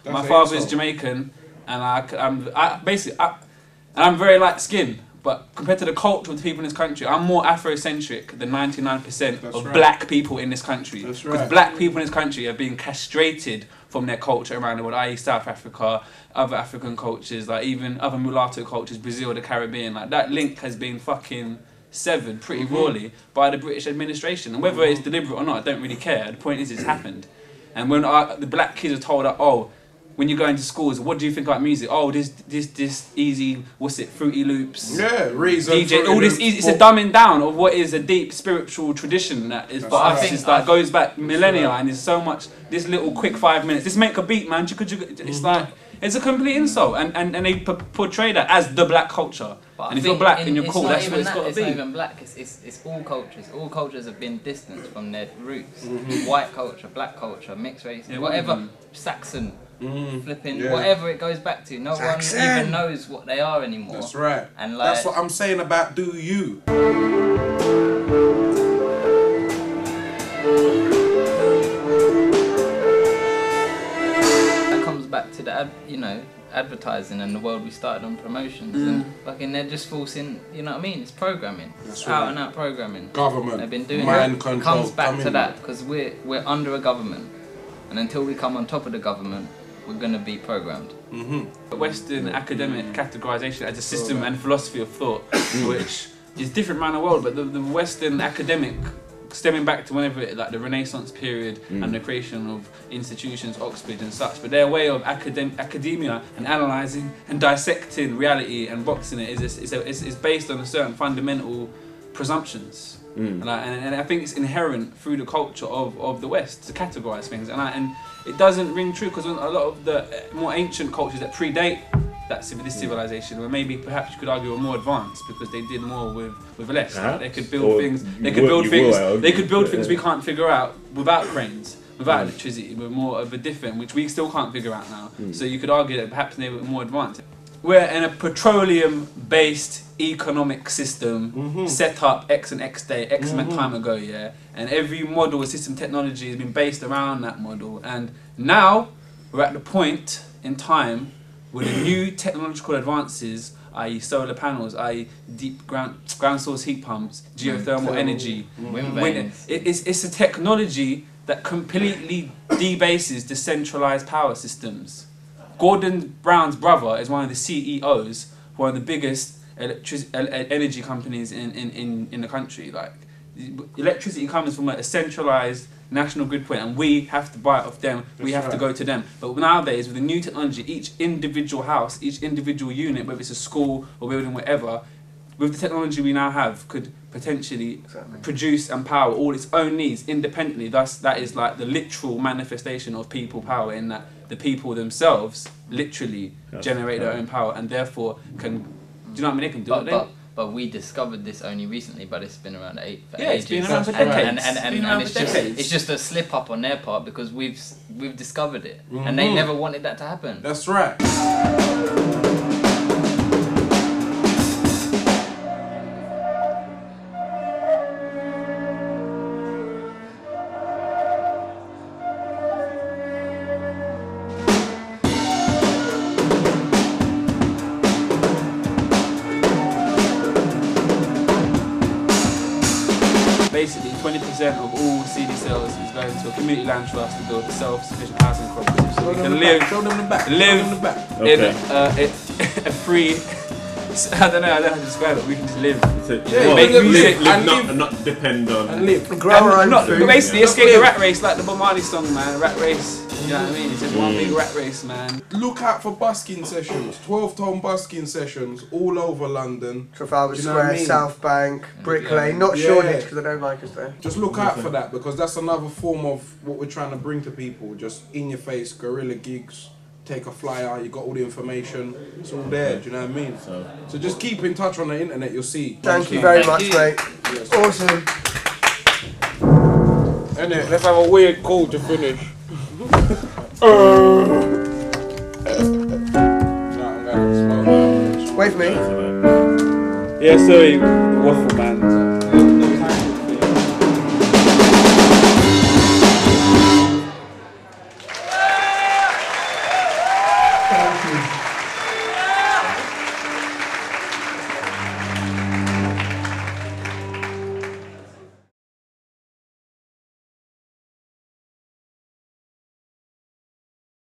My father is Jamaican, and I'm very light skinned. But compared to the culture of the people in this country, I'm more Afrocentric than 99% of black people in this country. Because black people in this country are being castrated from their culture around the world, i.e. South Africa, other African cultures, like even other mulatto cultures, Brazil, the Caribbean. Like that link has been fucking severed pretty rawly by the British administration. And whether it's deliberate or not, I don't really care. The point is it's happened. And when the black kids are told that, oh, when you go into schools, what do you think about music? Oh, this easy, what's it, Fruity Loops? Yeah, Reason. DJ, all this easy, it's a dumbing down of what is a deep spiritual tradition that is for us. It's like goes back millennia, and there's so much. This little quick 5 minutes. This make a beat, man. It's like it's a complete insult, and they portray that as the black culture. But and if you're black and you're cool, that's what it's got to be. It's not even black. It's all cultures. All cultures have been distanced from their roots. White culture, black culture, mixed race, whatever. Saxon. Flipping whatever it goes back to, no one even knows what they are anymore. That's right. And like, that's what I'm saying about do you. That comes back to the advertising and the world we started on promotions and fucking they're just forcing, you know what I mean? It's programming. It's out and out programming. Government. They've been doing mind that. control. It comes back to that because we're under a government, and until we come on top of the government, we're going to be programmed. Western academic categorization as a system and philosophy of thought, which is different around the world, but the Western academic, stemming back to whenever like the Renaissance period and the creation of institutions, Oxford and such, but their way of academia and analysing and dissecting reality and boxing it is based on a certain fundamental presumptions. And I think it's inherent through the culture of the West to categorise things, and it doesn't ring true because a lot of the more ancient cultures that predate this civilization, or maybe perhaps you could argue were more advanced because they did more with less. Like they could build things. They could build things. They could build things we can't figure out without cranes, without electricity, with more of a different, which we still can't figure out now. So you could argue that perhaps they were more advanced. We're in a petroleum-based economic system set up X and X day, X amount of time ago, and every model of system technology has been based around that model. And now we're at the point in time where the new technological advances, i.e. solar panels, i.e. deep ground source heat pumps, geothermal energy, wind, it's a technology that completely debases decentralized power systems. Gordon Brown's brother is one of the CEOs for one of the biggest energy companies in the country. Like, electricity comes from a centralized national grid point, and we have to buy it off them. We have to go to them. But nowadays, with the new technology, each individual house, each individual unit, whether it's a school or building, whatever, with the technology we now have, could potentially produce and power all its own needs independently. Thus, that is like the literal manifestation of people power, in that the people themselves literally generate their own power, and therefore can, do you know what I mean? They can do it. But we discovered this only recently, but it's been around for ages. It's been around for decades. And it's just a slip up on their part because we've discovered it, and they never wanted that to happen. That's right. Basically, 20% of all CD sales is going to a community land trust to build self-sufficient housing cooperative, so we can live in a free. I don't know how to describe it. We can just live. Make music, and not depend on. And live. Basically, escape the rat race, like the Bob Marley song, man. Rat race. You know what I mean? It's just one big rat race, man. Look out for busking sessions, 12-tone busking sessions all over London. Trafalgar Square, South Bank, Brick Lane, not Shoreditch because I don't like us there. Just look out for that, because that's another form of what we're trying to bring to people. Just in your face, guerrilla gigs, take a flyer, you got all the information, it's all there, do you know what I mean? So just keep in touch on the internet, you'll see. Thank you very much, mate. Yes. Awesome. Innit, let's have a weird call to finish. Wait for me. Yeah, sorry, waffle man.